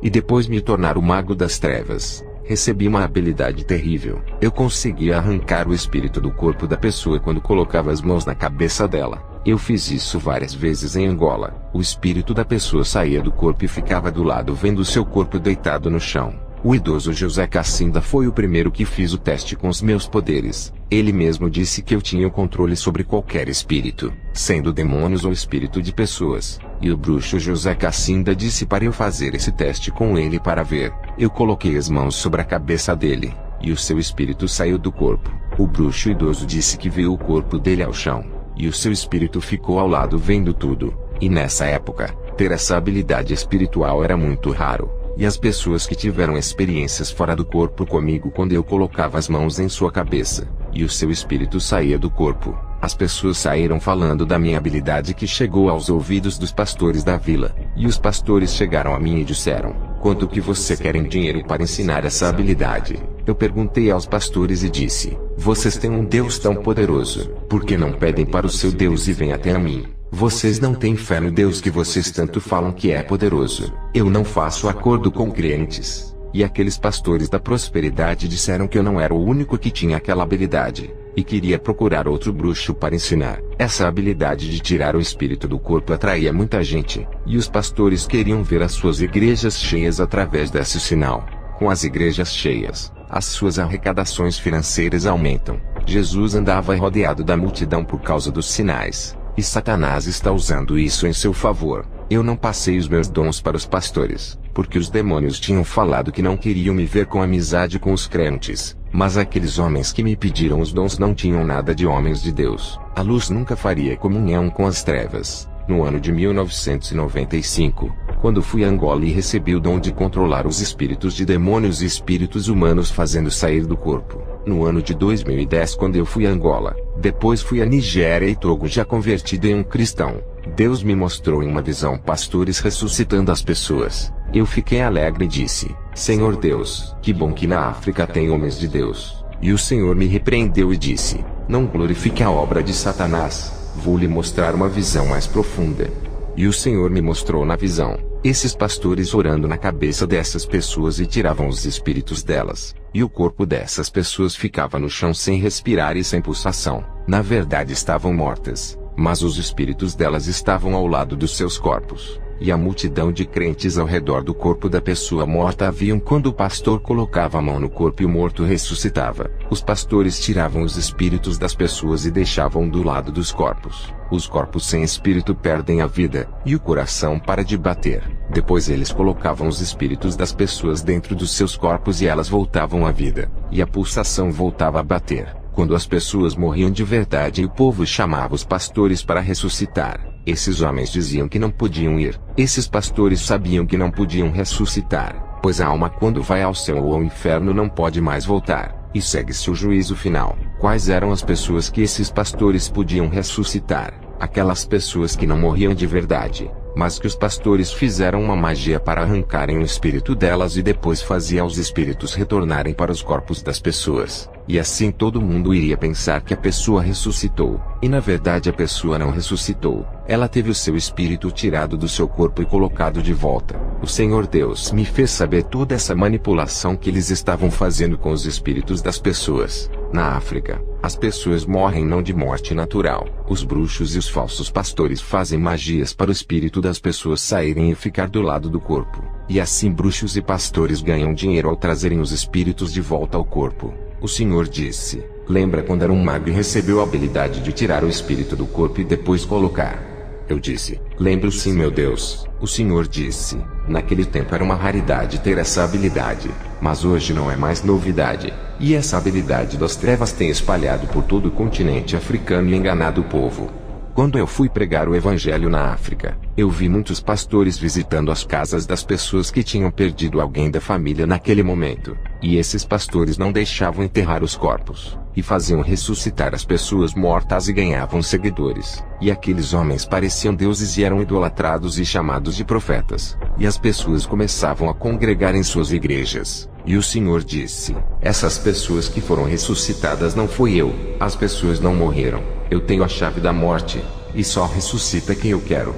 e depois me tornar o mago das trevas. Recebi uma habilidade terrível. Eu conseguia arrancar o espírito do corpo da pessoa quando colocava as mãos na cabeça dela. Eu fiz isso várias vezes em Angola. O espírito da pessoa saía do corpo e ficava do lado vendo seu corpo deitado no chão. O idoso José Cassinda foi o primeiro que fiz o teste com os meus poderes. Ele mesmo disse que eu tinha o controle sobre qualquer espírito, sendo demônios ou espírito de pessoas. E o bruxo José Cassinda disse para eu fazer esse teste com ele para ver. Eu coloquei as mãos sobre a cabeça dele, e o seu espírito saiu do corpo. O bruxo idoso disse que viu o corpo dele ao chão, e o seu espírito ficou ao lado vendo tudo. E nessa época, ter essa habilidade espiritual era muito raro. E as pessoas que tiveram experiências fora do corpo comigo quando eu colocava as mãos em sua cabeça, e o seu espírito saía do corpo, as pessoas saíram falando da minha habilidade que chegou aos ouvidos dos pastores da vila. E os pastores chegaram a mim e disseram: quanto que você quer em dinheiro para ensinar essa habilidade? Eu perguntei aos pastores e disse: vocês têm um Deus tão poderoso, por que não pedem para o seu Deus e vêm até a mim? Vocês não têm fé no Deus que vocês tanto falam que é poderoso. Eu não faço acordo com crentes. E aqueles pastores da prosperidade disseram que eu não era o único que tinha aquela habilidade, e queria procurar outro bruxo para ensinar. Essa habilidade de tirar o espírito do corpo atraía muita gente, e os pastores queriam ver as suas igrejas cheias através desse sinal. Com as igrejas cheias, as suas arrecadações financeiras aumentam. Jesus andava rodeado da multidão por causa dos sinais. E Satanás está usando isso em seu favor. Eu não passei os meus dons para os pastores, porque os demônios tinham falado que não queriam me ver com amizade com os crentes. Mas aqueles homens que me pediram os dons não tinham nada de homens de Deus. A luz nunca faria comunhão com as trevas. No ano de 1995, quando fui a Angola e recebi o dom de controlar os espíritos de demônios e espíritos humanos fazendo sair do corpo. No ano de 2010, quando eu fui a Angola, depois fui a Nigéria e Togo já convertido em um cristão, Deus me mostrou em uma visão pastores ressuscitando as pessoas. Eu fiquei alegre e disse: Senhor Deus, que bom que na África tem homens de Deus. E o Senhor me repreendeu e disse: não glorifique a obra de Satanás, vou lhe mostrar uma visão mais profunda. E o Senhor me mostrou na visão esses pastores orando na cabeça dessas pessoas e tiravam os espíritos delas, e o corpo dessas pessoas ficava no chão sem respirar e sem pulsação. Na verdade estavam mortas, mas os espíritos delas estavam ao lado dos seus corpos, e a multidão de crentes ao redor do corpo da pessoa morta haviam quando o pastor colocava a mão no corpo e o morto ressuscitava. Os pastores tiravam os espíritos das pessoas e deixavam do lado dos corpos. Os corpos sem espírito perdem a vida, e o coração para de bater. Depois eles colocavam os espíritos das pessoas dentro dos seus corpos e elas voltavam à vida, e a pulsação voltava a bater. Quando as pessoas morriam de verdade e o povo chamava os pastores para ressuscitar, esses homens diziam que não podiam ir. Esses pastores sabiam que não podiam ressuscitar, pois a alma quando vai ao céu ou ao inferno não pode mais voltar, e segue-se o juízo final. Quais eram as pessoas que esses pastores podiam ressuscitar? Aquelas pessoas que não morriam de verdade, mas que os pastores fizeram uma magia para arrancarem o espírito delas e depois fazia os espíritos retornarem para os corpos das pessoas. E assim todo mundo iria pensar que a pessoa ressuscitou. E na verdade a pessoa não ressuscitou. Ela teve o seu espírito tirado do seu corpo e colocado de volta. O Senhor Deus me fez saber toda essa manipulação que eles estavam fazendo com os espíritos das pessoas. Na África, as pessoas morrem não de morte natural. Os bruxos e os falsos pastores fazem magias para o espírito das pessoas saírem e ficar do lado do corpo. E assim bruxos e pastores ganham dinheiro ao trazerem os espíritos de volta ao corpo. O Senhor disse: lembra quando era um mago e recebeu a habilidade de tirar o espírito do corpo e depois colocar? Eu disse: lembro sim, meu Deus. O Senhor disse: naquele tempo era uma raridade ter essa habilidade, mas hoje não é mais novidade. E essa habilidade das trevas tem espalhado por todo o continente africano e enganado o povo. Quando eu fui pregar o evangelho na África, eu vi muitos pastores visitando as casas das pessoas que tinham perdido alguém da família naquele momento. E esses pastores não deixavam enterrar os corpos, e faziam ressuscitar as pessoas mortas e ganhavam seguidores. E aqueles homens pareciam deuses e eram idolatrados e chamados de profetas. E as pessoas começavam a congregar em suas igrejas. E o Senhor disse: essas pessoas que foram ressuscitadas não fui eu. As pessoas não morreram. Eu tenho a chave da morte, e só ressuscita quem eu quero.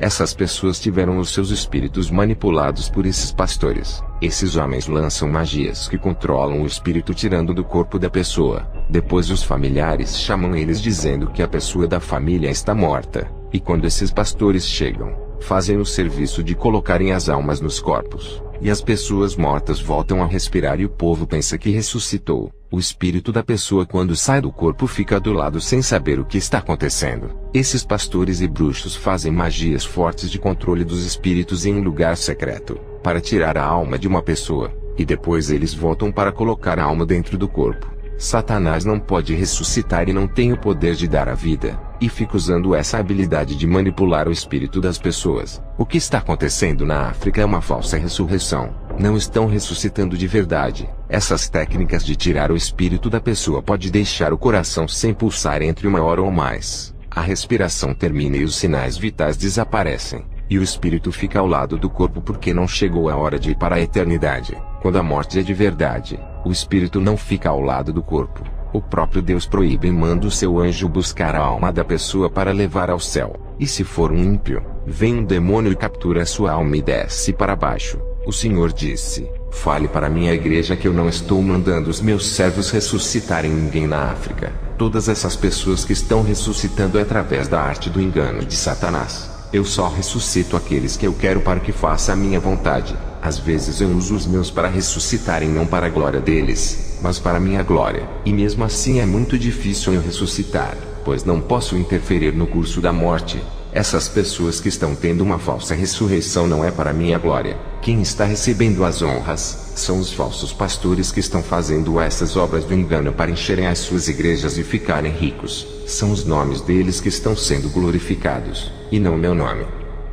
Essas pessoas tiveram os seus espíritos manipulados por esses pastores. Esses homens lançam magias que controlam o espírito tirando do corpo da pessoa. Depois os familiares chamam eles dizendo que a pessoa da família está morta. E quando esses pastores chegam, fazem o serviço de colocarem as almas nos corpos. E as pessoas mortas voltam a respirar e o povo pensa que ressuscitou. O espírito da pessoa quando sai do corpo fica do lado sem saber o que está acontecendo. Esses pastores e bruxos fazem magias fortes de controle dos espíritos em um lugar secreto, para tirar a alma de uma pessoa, e depois eles voltam para colocar a alma dentro do corpo. Satanás não pode ressuscitar e não tem o poder de dar a vida, e fica usando essa habilidade de manipular o espírito das pessoas. O que está acontecendo na África é uma falsa ressurreição. Não estão ressuscitando de verdade. Essas técnicas de tirar o espírito da pessoa pode deixar o coração sem pulsar entre 1 hora ou mais. A respiração termina e os sinais vitais desaparecem. E o espírito fica ao lado do corpo porque não chegou a hora de ir para a eternidade. Quando a morte é de verdade, o espírito não fica ao lado do corpo. O próprio Deus proíbe e manda o seu anjo buscar a alma da pessoa para levar ao céu. E se for um ímpio, vem um demônio e captura a sua alma e desce para baixo. O Senhor disse: fale para a minha igreja que eu não estou mandando os meus servos ressuscitarem ninguém na África. Todas essas pessoas que estão ressuscitando é através da arte do engano de Satanás. Eu só ressuscito aqueles que eu quero para que faça a minha vontade. Às vezes eu uso os meus para ressuscitarem não para a glória deles, mas para a minha glória. E mesmo assim é muito difícil eu ressuscitar, pois não posso interferir no curso da morte. Essas pessoas que estão tendo uma falsa ressurreição não é para a minha glória. Quem está recebendo as honras são os falsos pastores que estão fazendo essas obras do engano para encherem as suas igrejas e ficarem ricos. São os nomes deles que estão sendo glorificados, e não o meu nome.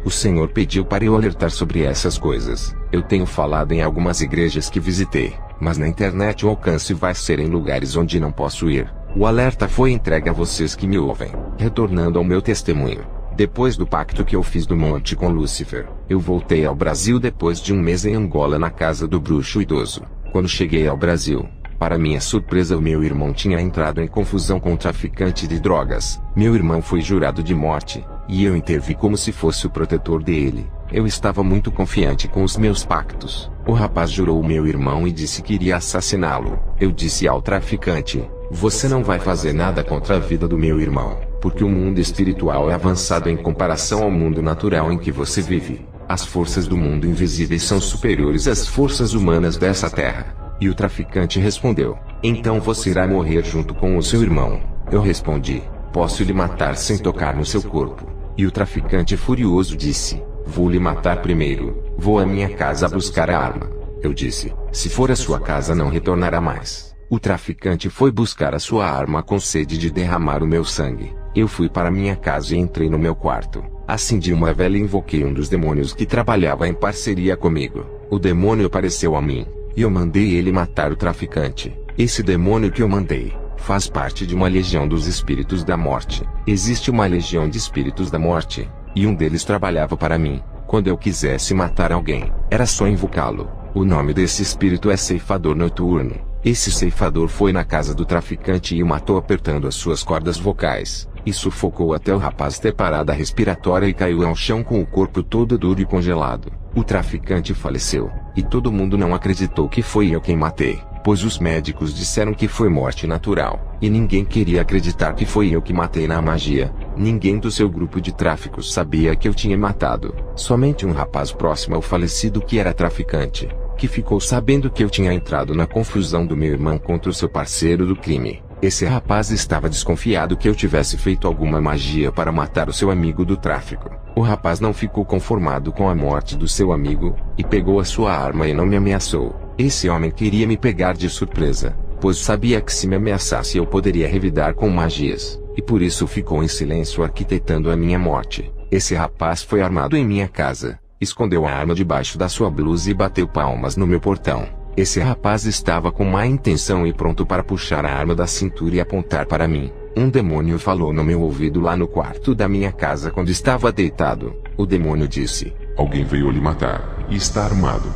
O Senhor pediu para eu alertar sobre essas coisas. Eu tenho falado em algumas igrejas que visitei, mas na internet o alcance vai ser em lugares onde não posso ir. O alerta foi entregue a vocês que me ouvem. Retornando ao meu testemunho. Depois do pacto que eu fiz no monte com Lúcifer, eu voltei ao Brasil depois de um mês em Angola na casa do bruxo idoso. Quando cheguei ao Brasil, para minha surpresa o meu irmão tinha entrado em confusão com um traficante de drogas. Meu irmão foi jurado de morte, e eu intervi como se fosse o protetor dele. Eu estava muito confiante com os meus pactos. O rapaz jurou o meu irmão e disse que iria assassiná-lo. Eu disse ao traficante: você não vai fazer nada contra a vida do meu irmão, porque o mundo espiritual é avançado em comparação ao mundo natural em que você vive. As forças do mundo invisível são superiores às forças humanas dessa terra. E o traficante respondeu: então você irá morrer junto com o seu irmão. Eu respondi: posso lhe matar sem tocar no seu corpo. E o traficante furioso disse: vou lhe matar primeiro, vou à minha casa buscar a arma. Eu disse: se for à sua casa não retornará mais. O traficante foi buscar a sua arma com sede de derramar o meu sangue. Eu fui para minha casa e entrei no meu quarto. Acendi uma vela e invoquei um dos demônios que trabalhava em parceria comigo. O demônio apareceu a mim, e eu mandei ele matar o traficante. Esse demônio que eu mandei faz parte de uma legião dos espíritos da morte. Existe uma legião de espíritos da morte, e um deles trabalhava para mim. Quando eu quisesse matar alguém, era só invocá-lo. O nome desse espírito é Ceifador Noturno. Esse ceifador foi na casa do traficante e o matou apertando as suas cordas vocais, e sufocou até o rapaz ter parada respiratória e caiu ao chão com o corpo todo duro e congelado. O traficante faleceu, e todo mundo não acreditou que foi eu quem matei, pois os médicos disseram que foi morte natural, e ninguém queria acreditar que foi eu que matei na magia. Ninguém do seu grupo de tráfico sabia que eu tinha matado, somente um rapaz próximo ao falecido que era traficante, que ficou sabendo que eu tinha entrado na confusão do meu irmão contra o seu parceiro do crime. Esse rapaz estava desconfiado que eu tivesse feito alguma magia para matar o seu amigo do tráfico. O rapaz não ficou conformado com a morte do seu amigo, e pegou a sua arma e não me ameaçou. Esse homem queria me pegar de surpresa, pois sabia que se me ameaçasse eu poderia revidar com magias, e por isso ficou em silêncio arquitetando a minha morte. Esse rapaz foi armado em minha casa, escondeu a arma debaixo da sua blusa e bateu palmas no meu portão. Esse rapaz estava com má intenção e pronto para puxar a arma da cintura e apontar para mim. Um demônio falou no meu ouvido lá no quarto da minha casa quando estava deitado. O demônio disse: alguém veio lhe matar, e está armado.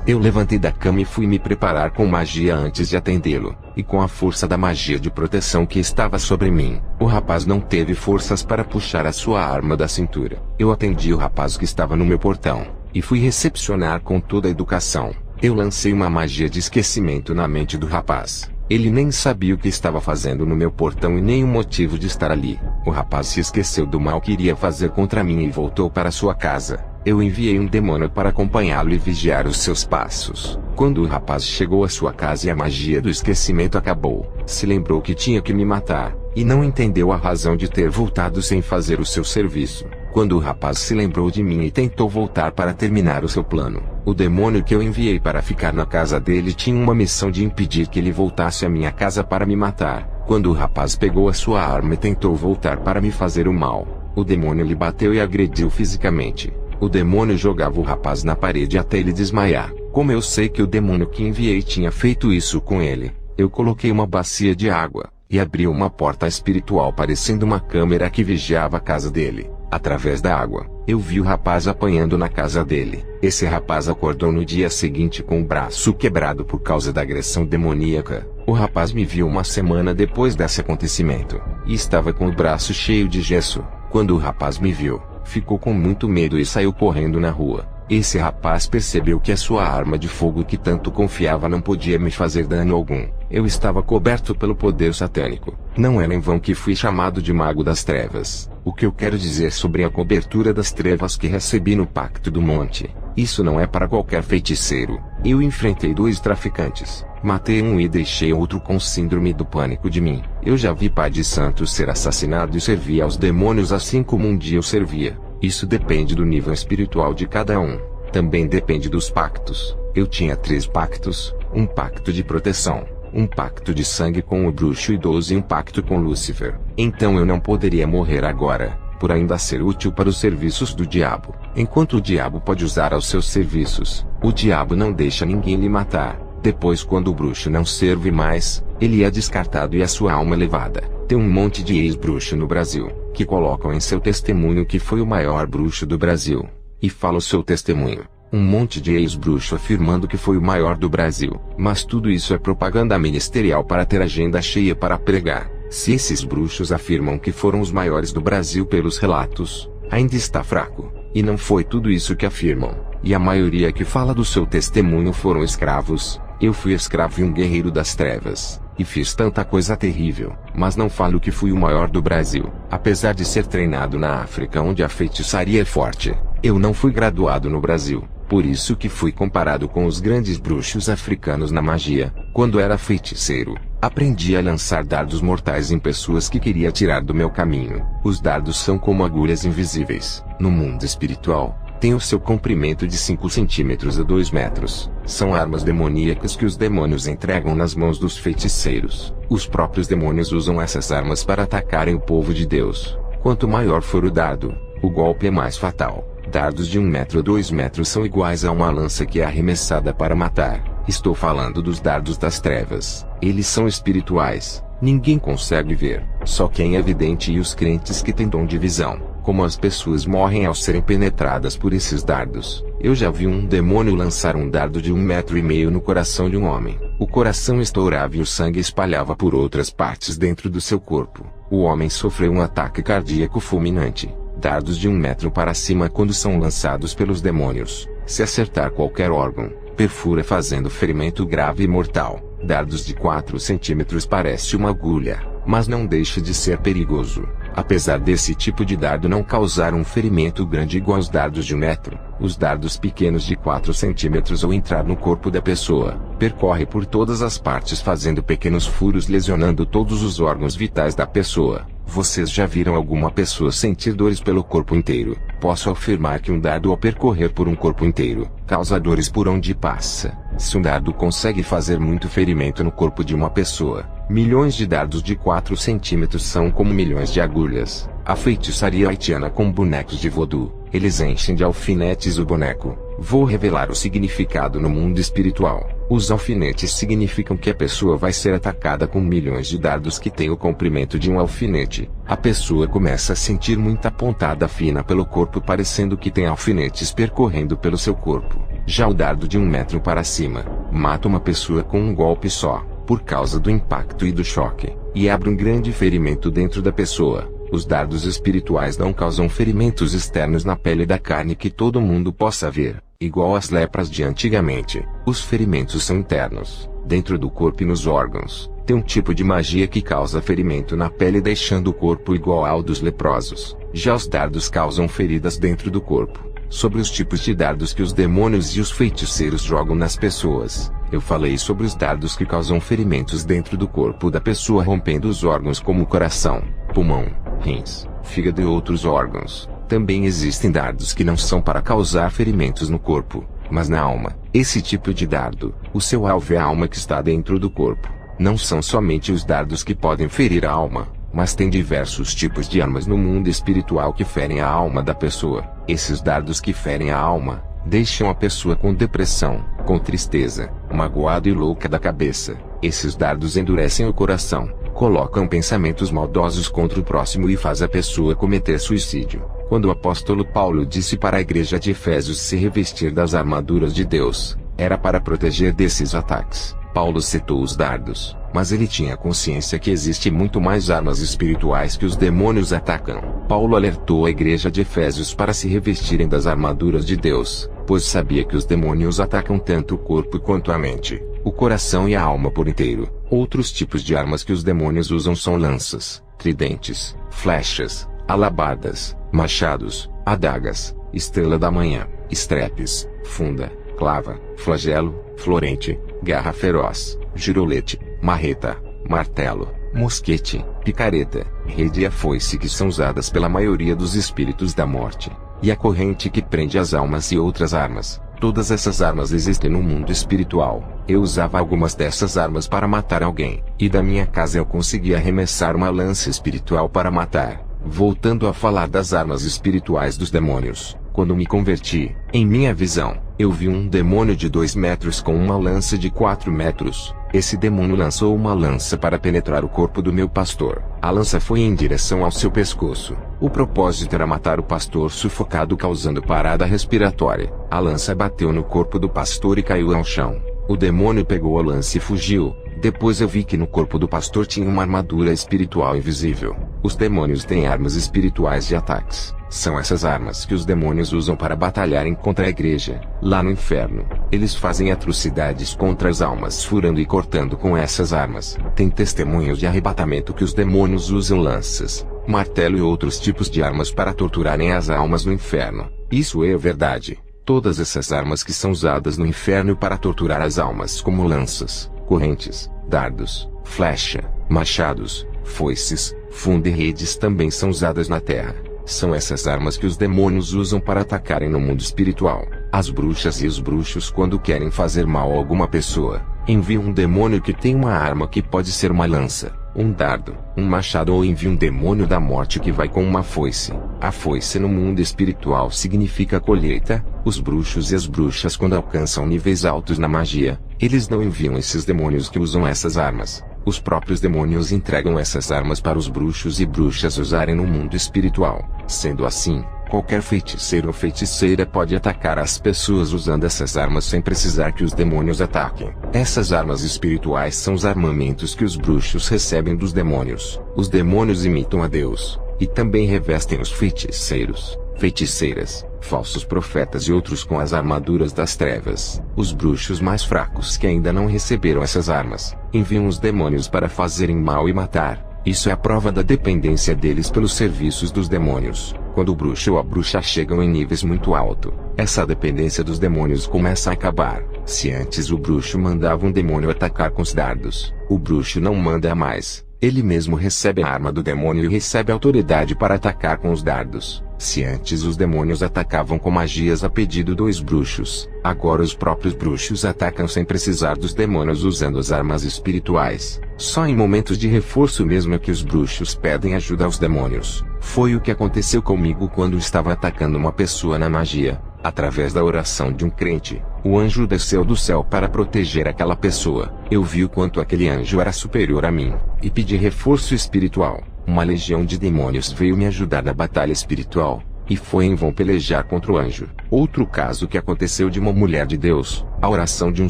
Eu levantei da cama e fui me preparar com magia antes de atendê-lo. e com a força da magia de proteção que estava sobre mim, o rapaz não teve forças para puxar a sua arma da cintura. Eu atendi o rapaz que estava no meu portão, e fui recepcionar com toda a educação. Eu lancei uma magia de esquecimento na mente do rapaz. Ele nem sabia o que estava fazendo no meu portão e nem o motivo de estar ali. O rapaz se esqueceu do mal que iria fazer contra mim e voltou para sua casa. Eu enviei um demônio para acompanhá-lo e vigiar os seus passos. Quando o rapaz chegou à sua casa e a magia do esquecimento acabou, se lembrou que tinha que me matar, e não entendeu a razão de ter voltado sem fazer o seu serviço. Quando o rapaz se lembrou de mim e tentou voltar para terminar o seu plano, o demônio que eu enviei para ficar na casa dele tinha uma missão de impedir que ele voltasse à minha casa para me matar. Quando o rapaz pegou a sua arma e tentou voltar para me fazer o mal, o demônio lhe bateu e agrediu fisicamente. O demônio jogava o rapaz na parede até ele desmaiar. Como eu sei que o demônio que enviei tinha feito isso com ele, eu coloquei uma bacia de água, e abri uma porta espiritual parecendo uma câmera que vigiava a casa dele. Através da água, eu vi o rapaz apanhando na casa dele. Esse rapaz acordou no dia seguinte com o braço quebrado por causa da agressão demoníaca. O rapaz me viu uma semana depois desse acontecimento, e estava com o braço cheio de gesso. Quando o rapaz me viu, ficou com muito medo e saiu correndo na rua. Esse rapaz percebeu que a sua arma de fogo que tanto confiava não podia me fazer dano algum. Eu estava coberto pelo poder satânico. Não era em vão que fui chamado de Mago das Trevas. O que eu quero dizer sobre a cobertura das trevas que recebi no Pacto do Monte? Isso não é para qualquer feiticeiro. Eu enfrentei 2 traficantes. Matei um e deixei outro com síndrome do pânico de mim. Eu já vi pai de santos ser assassinado e servia aos demônios assim como um dia eu servia. Isso depende do nível espiritual de cada um. Também depende dos pactos. Eu tinha 3 pactos, um pacto de proteção, um pacto de sangue com o bruxo idoso e um pacto com Lúcifer. Então eu não poderia morrer agora, por ainda ser útil para os serviços do diabo. Enquanto o diabo pode usar aos seus serviços, o diabo não deixa ninguém lhe matar. Depois, quando o bruxo não serve mais, ele é descartado e a sua alma levada. Tem um monte de ex-bruxo no Brasil, que colocam em seu testemunho que foi o maior bruxo do Brasil. E fala o seu testemunho. Um monte de ex-bruxo afirmando que foi o maior do Brasil. Mas tudo isso é propaganda ministerial para ter agenda cheia para pregar. Se esses bruxos afirmam que foram os maiores do Brasil pelos relatos, ainda está fraco. E não foi tudo isso que afirmam. E a maioria que fala do seu testemunho foram escravos. Eu fui escravo e um guerreiro das trevas, e fiz tanta coisa terrível, mas não falo que fui o maior do Brasil. Apesar de ser treinado na África onde a feitiçaria é forte, eu não fui graduado no Brasil. Por isso que fui comparado com os grandes bruxos africanos na magia. Quando era feiticeiro, aprendi a lançar dardos mortais em pessoas que queria tirar do meu caminho. Os dardos são como agulhas invisíveis. No mundo espiritual, tem o seu comprimento de 5 centímetros a 2 metros. São armas demoníacas que os demônios entregam nas mãos dos feiticeiros. Os próprios demônios usam essas armas para atacarem o povo de Deus. Quanto maior for o dardo, o golpe é mais fatal. Dardos de 1 metro a 2 metros são iguais a uma lança que é arremessada para matar. Estou falando dos dardos das trevas. Eles são espirituais. Ninguém consegue ver. Só quem é vidente e os crentes que têm dom de visão. Como as pessoas morrem ao serem penetradas por esses dardos. Eu já vi um demônio lançar um dardo de 1,5 metros no coração de um homem. O coração estourava e o sangue espalhava por outras partes dentro do seu corpo. O homem sofreu um ataque cardíaco fulminante. Dardos de 1 metro para cima quando são lançados pelos demônios, se acertar qualquer órgão, perfura fazendo ferimento grave e mortal. Dardos de 4 centímetros parece uma agulha, mas não deixa de ser perigoso. Apesar desse tipo de dardo não causar um ferimento grande igual aos dardos de 1 metro, os dardos pequenos de 4 centímetros ao entrar no corpo da pessoa, percorre por todas as partes fazendo pequenos furos lesionando todos os órgãos vitais da pessoa. Vocês já viram alguma pessoa sentir dores pelo corpo inteiro? Posso afirmar que um dardo ao percorrer por um corpo inteiro, causa dores por onde passa. Se um dardo consegue fazer muito ferimento no corpo de uma pessoa, milhões de dardos de 4 centímetros são como milhões de agulhas. A feitiçaria haitiana com bonecos de voodoo, eles enchem de alfinetes o boneco. Vou revelar o significado no mundo espiritual. Os alfinetes significam que a pessoa vai ser atacada com milhões de dardos que têm o comprimento de um alfinete. A pessoa começa a sentir muita pontada fina pelo corpo parecendo que tem alfinetes percorrendo pelo seu corpo. Já o dardo de 1 metro para cima, mata uma pessoa com um golpe só. por causa do impacto e do choque, e abre um grande ferimento dentro da pessoa. Os dardos espirituais não causam ferimentos externos na pele da carne que todo mundo possa ver, igual às lepras de antigamente. Os ferimentos são internos, dentro do corpo e nos órgãos. Tem um tipo de magia que causa ferimento na pele deixando o corpo igual ao dos leprosos. Já os dardos causam feridas dentro do corpo. Sobre os tipos de dardos que os demônios e os feiticeiros jogam nas pessoas, eu falei sobre os dardos que causam ferimentos dentro do corpo da pessoa rompendo os órgãos como o coração, pulmão, rins, fígado e outros órgãos. Também existem dardos que não são para causar ferimentos no corpo, mas na alma. Esse tipo de dardo, o seu alvo é a alma que está dentro do corpo. Não são somente os dardos que podem ferir a alma, mas tem diversos tipos de armas no mundo espiritual que ferem a alma da pessoa. Esses dardos que ferem a alma, deixam a pessoa com depressão, com tristeza, magoada e louca da cabeça. Esses dardos endurecem o coração, colocam pensamentos maldosos contra o próximo e faz a pessoa cometer suicídio. Quando o apóstolo Paulo disse para a igreja de Efésios se revestir das armaduras de Deus, era para proteger desses ataques. Paulo citou os dardos, mas ele tinha consciência que existe muito mais armas espirituais que os demônios atacam. Paulo alertou a igreja de Efésios para se revestirem das armaduras de Deus, pois sabia que os demônios atacam tanto o corpo quanto a mente, o coração e a alma por inteiro. Outros tipos de armas que os demônios usam são lanças, tridentes, flechas, alabardas, machados, adagas, estrela da manhã, estrepes, funda, clava, flagelo, florente, garra feroz, girolete, marreta, martelo, mosquete, picareta, rede e a foice que são usadas pela maioria dos espíritos da morte, e a corrente que prende as almas e outras armas. Todas essas armas existem no mundo espiritual. Eu usava algumas dessas armas para matar alguém, e da minha casa eu conseguia arremessar uma lança espiritual para matar. Voltando a falar das armas espirituais dos demônios, quando me converti, em minha visão, eu vi um demônio de 2 metros com uma lança de 4 metros. Esse demônio lançou uma lança para penetrar o corpo do meu pastor. A lança foi em direção ao seu pescoço. O propósito era matar o pastor sufocado, causando parada respiratória. A lança bateu no corpo do pastor e caiu ao chão. O demônio pegou a lança e fugiu. Depois eu vi que no corpo do pastor tinha uma armadura espiritual invisível. Os demônios têm armas espirituais de ataques. São essas armas que os demônios usam para batalharem contra a igreja. Lá no inferno, eles fazem atrocidades contra as almas furando e cortando com essas armas. Tem testemunhos de arrebatamento que os demônios usam lanças, martelo e outros tipos de armas para torturarem as almas no inferno. Isso é verdade. Todas essas armas que são usadas no inferno para torturar as almas, como lanças, correntes, dardos, flecha, machados, foices, funda e redes, também são usadas na terra. São essas armas que os demônios usam para atacarem no mundo espiritual. As bruxas e os bruxos, quando querem fazer mal a alguma pessoa, enviam um demônio que tem uma arma que pode ser uma lança, um dardo, um machado, ou enviam um demônio da morte que vai com uma foice. A foice no mundo espiritual significa colheita. Os bruxos e as bruxas, quando alcançam níveis altos na magia, eles não enviam esses demônios que usam essas armas. Os próprios demônios entregam essas armas para os bruxos e bruxas usarem no mundo espiritual. Sendo assim, qualquer feiticeiro ou feiticeira pode atacar as pessoas usando essas armas sem precisar que os demônios ataquem. Essas armas espirituais são os armamentos que os bruxos recebem dos demônios. Os demônios imitam a Deus, e também revestem os feiticeiros, feiticeiras, falsos profetas e outros com as armaduras das trevas. Os bruxos mais fracos que ainda não receberam essas armas, enviam os demônios para fazerem mal e matar. Isso é a prova da dependência deles pelos serviços dos demônios. Quando o bruxo ou a bruxa chegam em níveis muito altos, essa dependência dos demônios começa a acabar. Se antes o bruxo mandava um demônio atacar com os dardos, o bruxo não manda mais. Ele mesmo recebe a arma do demônio e recebe autoridade para atacar com os dardos. Se antes os demônios atacavam com magias a pedido dos bruxos, agora os próprios bruxos atacam sem precisar dos demônios usando as armas espirituais. Só em momentos de reforço mesmo é que os bruxos pedem ajuda aos demônios. Foi o que aconteceu comigo quando estava atacando uma pessoa na magia. Através da oração de um crente, o anjo desceu do céu para proteger aquela pessoa. Eu vi o quanto aquele anjo era superior a mim, e pedi reforço espiritual. Uma legião de demônios veio me ajudar na batalha espiritual, e foi em vão pelejar contra o anjo. Outro caso que aconteceu de uma mulher de Deus, a oração de um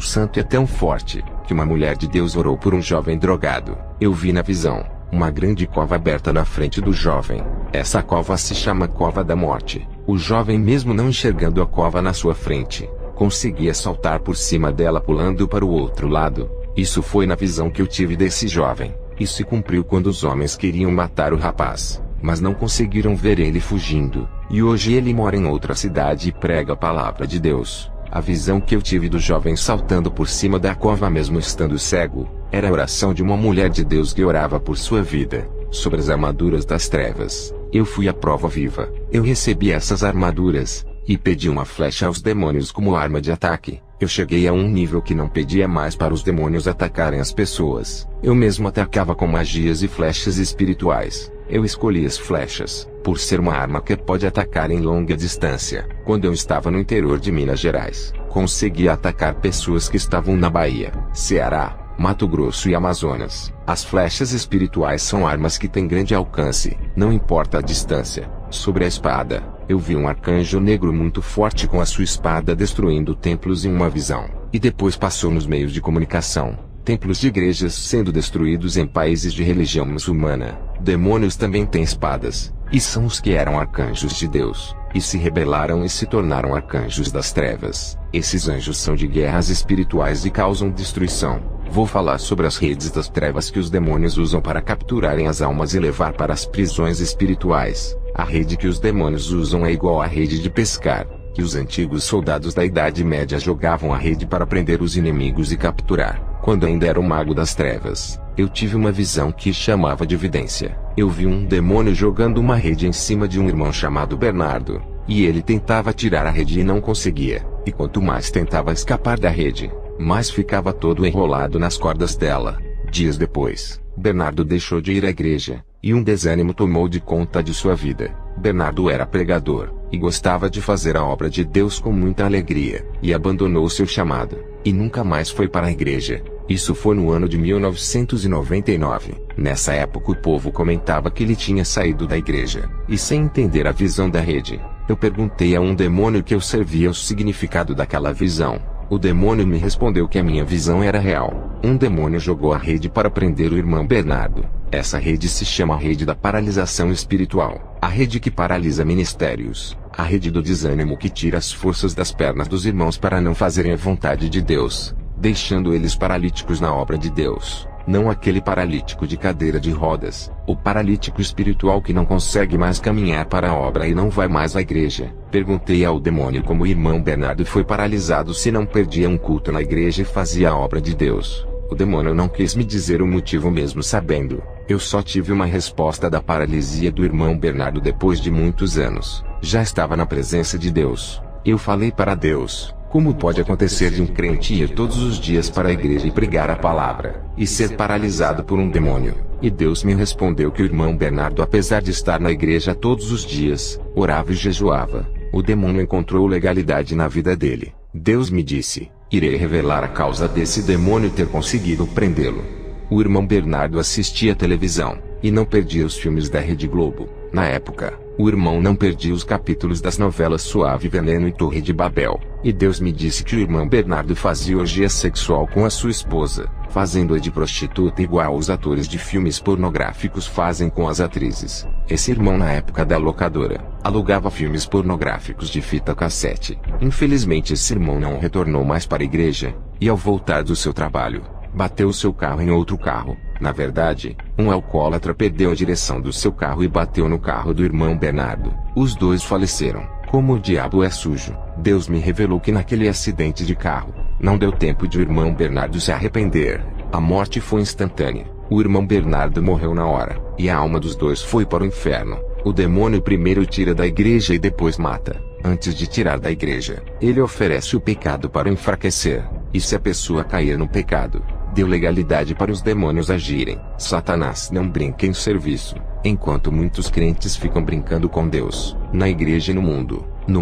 santo é tão forte, que uma mulher de Deus orou por um jovem drogado. Eu vi na visão uma grande cova aberta na frente do jovem. Essa cova se chama Cova da Morte. O jovem, mesmo não enxergando a cova na sua frente, conseguia saltar por cima dela pulando para o outro lado. Isso foi na visão que eu tive desse jovem. Isso se cumpriu quando os homens queriam matar o rapaz, mas não conseguiram ver ele fugindo. E hoje ele mora em outra cidade e prega a palavra de Deus. A visão que eu tive do jovem saltando por cima da cova mesmo estando cego, era a oração de uma mulher de Deus que orava por sua vida, sobre as armaduras das trevas. Eu fui a prova viva. Eu recebi essas armaduras, e pedi uma flecha aos demônios como arma de ataque. Eu cheguei a um nível que não pedia mais para os demônios atacarem as pessoas. Eu mesmo atacava com magias e flechas espirituais. Eu escolhi as flechas, por ser uma arma que pode atacar em longa distância. Quando eu estava no interior de Minas Gerais, conseguia atacar pessoas que estavam na Bahia, Ceará, Mato Grosso e Amazonas. As flechas espirituais são armas que têm grande alcance, não importa a distância. Sobre a espada, eu vi um arcanjo negro muito forte com a sua espada destruindo templos em uma visão, e depois passou nos meios de comunicação. Templos de igrejas sendo destruídos em países de religião muçulmana. Demônios também têm espadas, e são os que eram arcanjos de Deus, e se rebelaram e se tornaram arcanjos das trevas. Esses anjos são de guerras espirituais e causam destruição. Vou falar sobre as redes das trevas que os demônios usam para capturarem as almas e levar para as prisões espirituais. A rede que os demônios usam é igual à rede de pescar, que os antigos soldados da Idade Média jogavam a rede para prender os inimigos e capturar. Quando ainda era o mago das trevas, eu tive uma visão que chamava de vidência. Eu vi um demônio jogando uma rede em cima de um irmão chamado Bernardo, e ele tentava tirar a rede e não conseguia, e quanto mais tentava escapar da rede, mais ficava todo enrolado nas cordas dela. Dias depois, Bernardo deixou de ir à igreja, e um desânimo tomou de conta de sua vida. Bernardo era pregador, e gostava de fazer a obra de Deus com muita alegria, e abandonou seu chamado, e nunca mais foi para a igreja. Isso foi no ano de 1999. Nessa época o povo comentava que ele tinha saído da igreja, e sem entender a visão da rede, eu perguntei a um demônio que eu servia o significado daquela visão. O demônio me respondeu que a minha visão era real. Um demônio jogou a rede para prender o irmão Bernardo. Essa rede se chama a rede da paralisação espiritual, a rede que paralisa ministérios, a rede do desânimo que tira as forças das pernas dos irmãos para não fazerem a vontade de Deus, deixando eles paralíticos na obra de Deus. Não aquele paralítico de cadeira de rodas, o paralítico espiritual que não consegue mais caminhar para a obra e não vai mais à igreja. Perguntei ao demônio como o irmão Bernardo foi paralisado se não perdia um culto na igreja e fazia a obra de Deus. O demônio não quis me dizer o motivo mesmo sabendo. Eu só tive uma resposta da paralisia do irmão Bernardo depois de muitos anos. Já estava na presença de Deus. Eu falei para Deus: como pode acontecer de um crente ir todos os dias para a igreja e pregar a palavra, e ser paralisado por um demônio? E Deus me respondeu que o irmão Bernardo, apesar de estar na igreja todos os dias, orava e jejuava, o demônio encontrou legalidade na vida dele. Deus me disse: irei revelar a causa desse demônio ter conseguido prendê-lo. O irmão Bernardo assistia televisão, e não perdia os filmes da Rede Globo. Na época, o irmão não perdia os capítulos das novelas Suave Veneno e Torre de Babel. E Deus me disse que o irmão Bernardo fazia orgia sexual com a sua esposa, fazendo-a de prostituta igual os atores de filmes pornográficos fazem com as atrizes. Esse irmão, na época da locadora, alugava filmes pornográficos de fita cassete. Infelizmente esse irmão não retornou mais para a igreja, e ao voltar do seu trabalho, bateu seu carro em outro carro. Na verdade, um alcoólatra perdeu a direção do seu carro e bateu no carro do irmão Bernardo. Os dois faleceram. Como o diabo é sujo, Deus me revelou que naquele acidente de carro, não deu tempo de o irmão Bernardo se arrepender. A morte foi instantânea. O irmão Bernardo morreu na hora, e a alma dos dois foi para o inferno. O demônio primeiro tira da igreja e depois mata. Antes de tirar da igreja, ele oferece o pecado para o enfraquecer. E se a pessoa cair no pecado, deu legalidade para os demônios agirem. Satanás não brinca em serviço, enquanto muitos crentes ficam brincando com Deus. Na igreja e no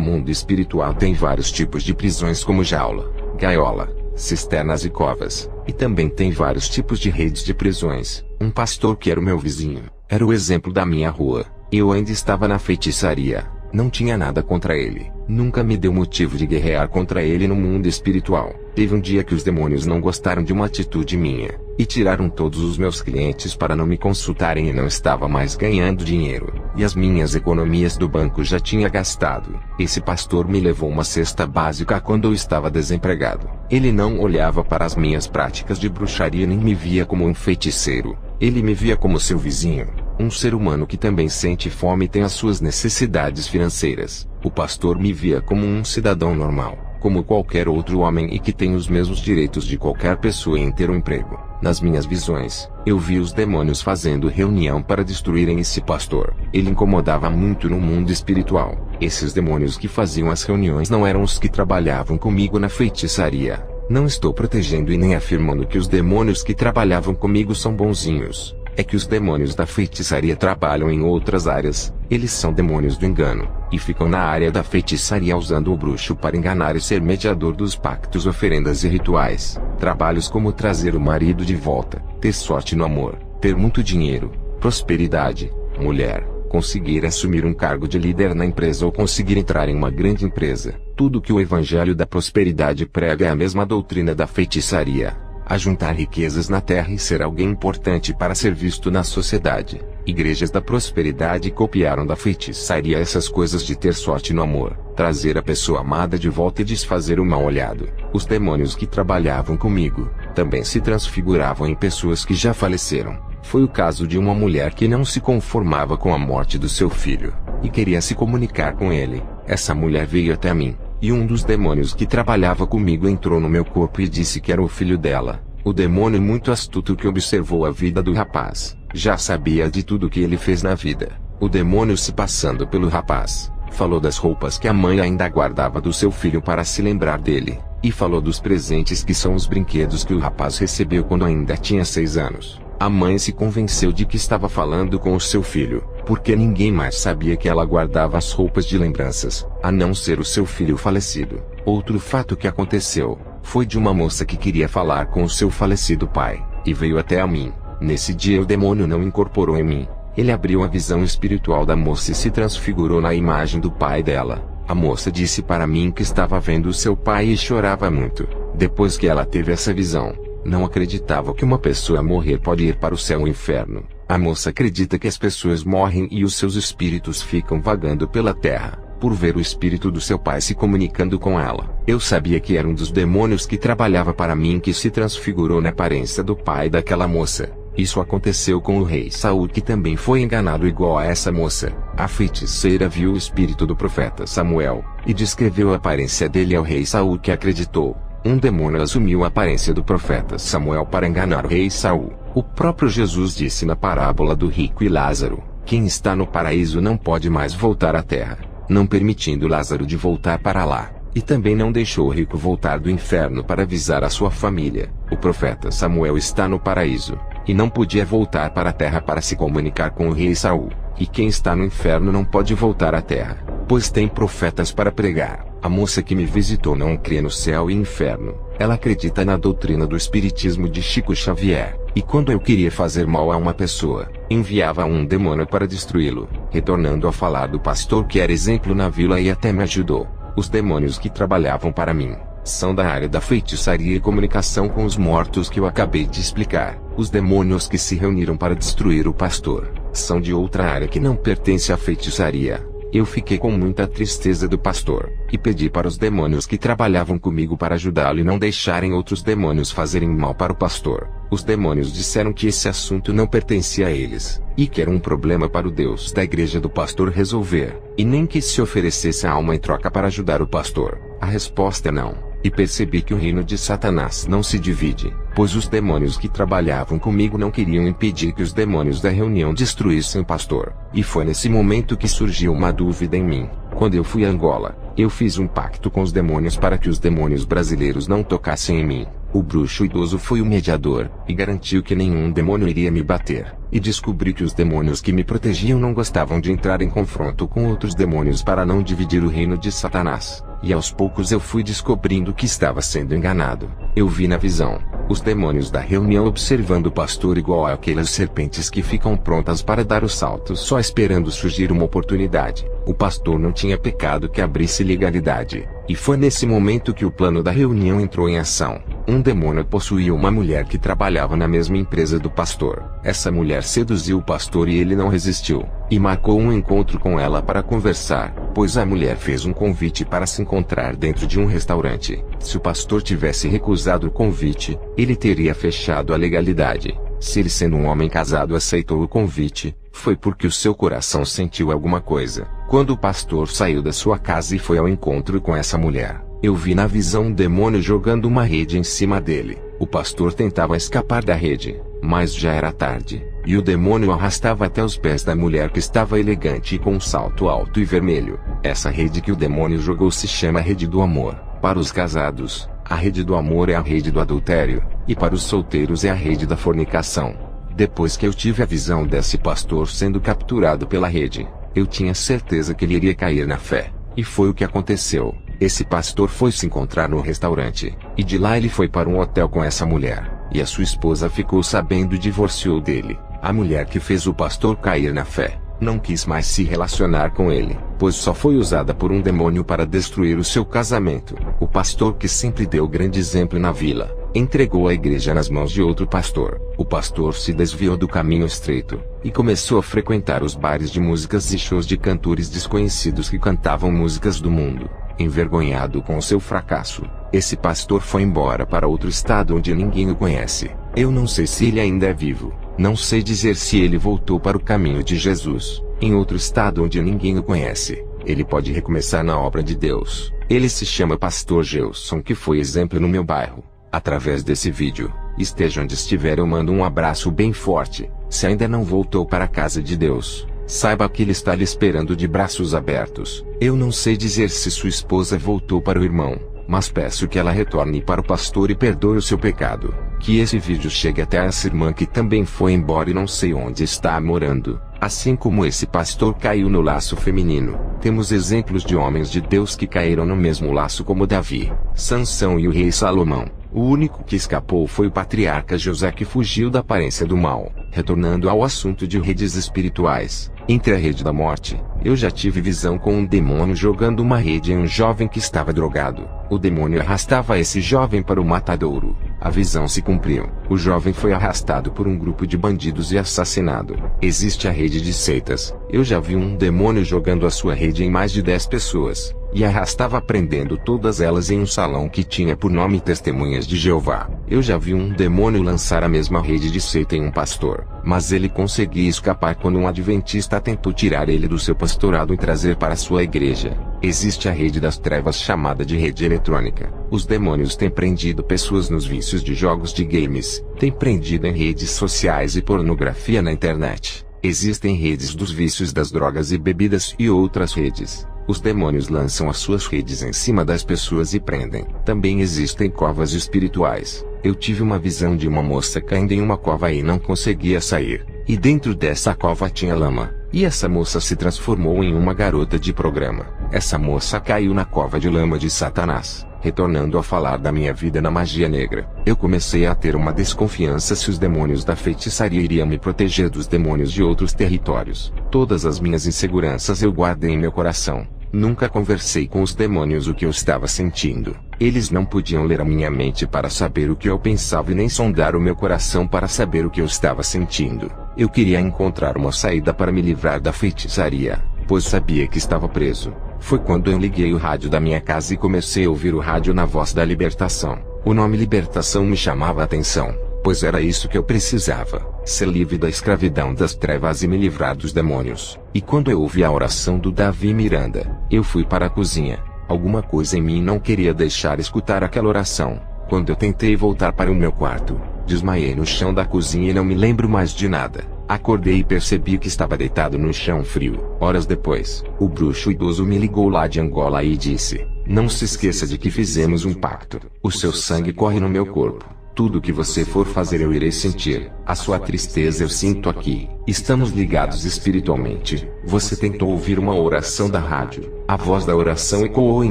mundo espiritual tem vários tipos de prisões como jaula, gaiola, cisternas e covas, e também tem vários tipos de redes de prisões. Um pastor que era o meu vizinho, era o exemplo da minha rua. Eu ainda estava na feitiçaria, Não tinha nada contra ele. Nunca me deu motivo de guerrear contra ele no mundo espiritual. Teve um dia que os demônios não gostaram de uma atitude minha, e tiraram todos os meus clientes para não me consultarem e não estava mais ganhando dinheiro. E as minhas economias do banco já tinha gastado. Esse pastor me levou uma cesta básica quando eu estava desempregado. Ele não olhava para as minhas práticas de bruxaria nem me via como um feiticeiro. Ele me via como seu vizinho. Um ser humano que também sente fome e tem as suas necessidades financeiras. O pastor me via como um cidadão normal, como qualquer outro homem e que tem os mesmos direitos de qualquer pessoa em ter um emprego. Nas minhas visões, eu vi os demônios fazendo reunião para destruírem esse pastor. Ele incomodava muito no mundo espiritual. Esses demônios que faziam as reuniões não eram os que trabalhavam comigo na feitiçaria. Não estou protegendo e nem afirmando que os demônios que trabalhavam comigo são bonzinhos. É que os demônios da feitiçaria trabalham em outras áreas. Eles são demônios do engano, e ficam na área da feitiçaria usando o bruxo para enganar e ser mediador dos pactos, oferendas e rituais. Trabalhos como trazer o marido de volta, ter sorte no amor, ter muito dinheiro, prosperidade, mulher, conseguir assumir um cargo de líder na empresa ou conseguir entrar em uma grande empresa. Tudo que o evangelho da prosperidade prega é a mesma doutrina da feitiçaria. Ajuntar riquezas na terra e ser alguém importante para ser visto na sociedade. Igrejas da prosperidade copiaram da feitiçaria essas coisas de ter sorte no amor, trazer a pessoa amada de volta e desfazer o mal olhado. Os demônios que trabalhavam comigo também se transfiguravam em pessoas que já faleceram. Foi o caso de uma mulher que não se conformava com a morte do seu filho e queria se comunicar com ele. Essa mulher veio até mim. E um dos demônios que trabalhava comigo entrou no meu corpo e disse que era o filho dela. O demônio muito astuto que observou a vida do rapaz, já sabia de tudo que ele fez na vida. O demônio, se passando pelo rapaz, falou das roupas que a mãe ainda guardava do seu filho para se lembrar dele, e falou dos presentes que são os brinquedos que o rapaz recebeu quando ainda tinha 6 anos. A mãe se convenceu de que estava falando com o seu filho, porque ninguém mais sabia que ela guardava as roupas de lembranças, a não ser o seu filho falecido. Outro fato que aconteceu, foi de uma moça que queria falar com o seu falecido pai, e veio até a mim. Nesse dia o demônio não incorporou em mim. Ele abriu a visão espiritual da moça e se transfigurou na imagem do pai dela. A moça disse para mim que estava vendo o seu pai e chorava muito. Depois que ela teve essa visão, não acreditava que uma pessoa morrer pode ir para o céu ou inferno. A moça acredita que as pessoas morrem e os seus espíritos ficam vagando pela terra, por ver o espírito do seu pai se comunicando com ela. Eu sabia que era um dos demônios que trabalhava para mim que se transfigurou na aparência do pai daquela moça. Isso aconteceu com o rei Saul, que também foi enganado igual a essa moça. A feiticeira viu o espírito do profeta Samuel, e descreveu a aparência dele ao rei Saul, que acreditou. Um demônio assumiu a aparência do profeta Samuel para enganar o rei Saul. O próprio Jesus disse na parábola do rico e Lázaro: quem está no paraíso não pode mais voltar à terra, não permitindo Lázaro de voltar para lá. E também não deixou o rico voltar do inferno para avisar a sua família. O profeta Samuel está no paraíso, e não podia voltar para a terra para se comunicar com o rei Saul. E quem está no inferno não pode voltar à terra, pois tem profetas para pregar. A moça que me visitou não crê no céu e inferno. Ela acredita na doutrina do espiritismo de Chico Xavier. E quando eu queria fazer mal a uma pessoa, enviava um demônio para destruí-lo, retornando a falar do pastor que era exemplo na vila e até me ajudou. Os demônios que trabalhavam para mim são da área da feitiçaria e comunicação com os mortos que eu acabei de explicar. Os demônios que se reuniram para destruir o pastor são de outra área que não pertence à feitiçaria. Eu fiquei com muita tristeza do pastor, e pedi para os demônios que trabalhavam comigo para ajudá-lo e não deixarem outros demônios fazerem mal para o pastor. Os demônios disseram que esse assunto não pertencia a eles, e que era um problema para o Deus da igreja do pastor resolver, e nem que se oferecesse a alma em troca para ajudar o pastor. A resposta é não. E percebi que o reino de Satanás não se divide, pois os demônios que trabalhavam comigo não queriam impedir que os demônios da reunião destruíssem o pastor. E foi nesse momento que surgiu uma dúvida em mim. Quando eu fui a Angola, eu fiz um pacto com os demônios para que os demônios brasileiros não tocassem em mim. O bruxo idoso foi o mediador, e garantiu que nenhum demônio iria me bater. E descobri que os demônios que me protegiam não gostavam de entrar em confronto com outros demônios para não dividir o reino de Satanás. E aos poucos eu fui descobrindo que estava sendo enganado. Eu vi na visão os demônios da reunião observando o pastor igual àquelas serpentes que ficam prontas para dar o salto só esperando surgir uma oportunidade. O pastor não tinha pecado que abrisse legalidade. E foi nesse momento que o plano da reunião entrou em ação. Um demônio possuía uma mulher que trabalhava na mesma empresa do pastor. Essa mulher seduziu o pastor e ele não resistiu. E marcou um encontro com ela para conversar, pois a mulher fez um convite para se encontrar dentro de um restaurante. Se o pastor tivesse recusado o convite, ele teria fechado a legalidade. Se ele, sendo um homem casado, aceitou o convite, foi porque o seu coração sentiu alguma coisa. Quando o pastor saiu da sua casa e foi ao encontro com essa mulher, eu vi na visão um demônio jogando uma rede em cima dele. O pastor tentava escapar da rede, mas já era tarde, e o demônio o arrastava até os pés da mulher que estava elegante e com um salto alto e vermelho. Essa rede que o demônio jogou se chama rede do amor. Para os casados, a rede do amor é a rede do adultério, e para os solteiros é a rede da fornicação. Depois que eu tive a visão desse pastor sendo capturado pela rede, eu tinha certeza que ele iria cair na fé. E foi o que aconteceu. Esse pastor foi se encontrar no restaurante, e de lá ele foi para um hotel com essa mulher, e a sua esposa ficou sabendo e divorciou dele. A mulher que fez o pastor cair na fé, não quis mais se relacionar com ele, pois só foi usada por um demônio para destruir o seu casamento. O pastor, que sempre deu grande exemplo na vila, entregou a igreja nas mãos de outro pastor. O pastor se desviou do caminho estreito, e começou a frequentar os bares de músicas e shows de cantores desconhecidos que cantavam músicas do mundo. Envergonhado com o seu fracasso, esse pastor foi embora para outro estado onde ninguém o conhece. Eu não sei se ele ainda é vivo. Não sei dizer se ele voltou para o caminho de Jesus, em outro estado onde ninguém o conhece. Ele pode recomeçar na obra de Deus. Ele se chama Pastor Gelson, que foi exemplo no meu bairro. Através desse vídeo, esteja onde estiver, eu mando um abraço bem forte. Se ainda não voltou para a casa de Deus, saiba que ele está lhe esperando de braços abertos. Eu não sei dizer se sua esposa voltou para o irmão, mas peço que ela retorne para o pastor e perdoe o seu pecado. Que esse vídeo chegue até essa irmã que também foi embora e não sei onde está morando. Assim como esse pastor caiu no laço feminino, temos exemplos de homens de Deus que caíram no mesmo laço, como Davi, Sansão e o rei Salomão. O único que escapou foi o patriarca José, que fugiu da aparência do mal. Retornando ao assunto de redes espirituais, entre a rede da morte, eu já tive visão com um demônio jogando uma rede em um jovem que estava drogado. O demônio arrastava esse jovem para o matadouro. A visão se cumpriu. O jovem foi arrastado por um grupo de bandidos e assassinado. Existe a rede de seitas. Eu já vi um demônio jogando a sua rede em mais de 10 pessoas, e arrastava prendendo todas elas em um salão que tinha por nome Testemunhas de Jeová. Eu já vi um demônio lançar a mesma rede de seita em um pastor, mas ele conseguia escapar quando um adventista tentou tirar ele do seu pastorado e trazer para sua igreja. Existe a rede das trevas, chamada de rede eletrônica. Os demônios têm prendido pessoas nos vícios de jogos de games, têm prendido em redes sociais e pornografia na internet. Existem redes dos vícios das drogas e bebidas e outras redes. Os demônios lançam as suas redes em cima das pessoas e prendem. Também existem covas espirituais. Eu tive uma visão de uma moça caindo em uma cova e não conseguia sair. E dentro dessa cova tinha lama. E essa moça se transformou em uma garota de programa. Essa moça caiu na cova de lama de Satanás. Retornando a falar da minha vida na magia negra, eu comecei a ter uma desconfiança se os demônios da feitiçaria iriam me proteger dos demônios de outros territórios. Todas as minhas inseguranças eu guardei em meu coração. Nunca conversei com os demônios o que eu estava sentindo. Eles não podiam ler a minha mente para saber o que eu pensava e nem sondar o meu coração para saber o que eu estava sentindo. Eu queria encontrar uma saída para me livrar da feitiçaria, pois sabia que estava preso. Foi quando eu liguei o rádio da minha casa e comecei a ouvir o rádio na Voz da Libertação. O nome Libertação me chamava a atenção, pois era isso que eu precisava: ser livre da escravidão das trevas e me livrar dos demônios. E quando eu ouvi a oração do Davi Miranda, eu fui para a cozinha. Alguma coisa em mim não queria deixar escutar aquela oração. Quando eu tentei voltar para o meu quarto, desmaiei no chão da cozinha e não me lembro mais de nada. Acordei e percebi que estava deitado no chão frio. Horas depois, o bruxo idoso me ligou lá de Angola e disse: "Não se esqueça de que fizemos um pacto. O seu sangue corre no meu corpo. Tudo que você for fazer eu irei sentir. A sua tristeza eu sinto aqui. Estamos ligados espiritualmente. Você tentou ouvir uma oração da rádio. A voz da oração ecoou em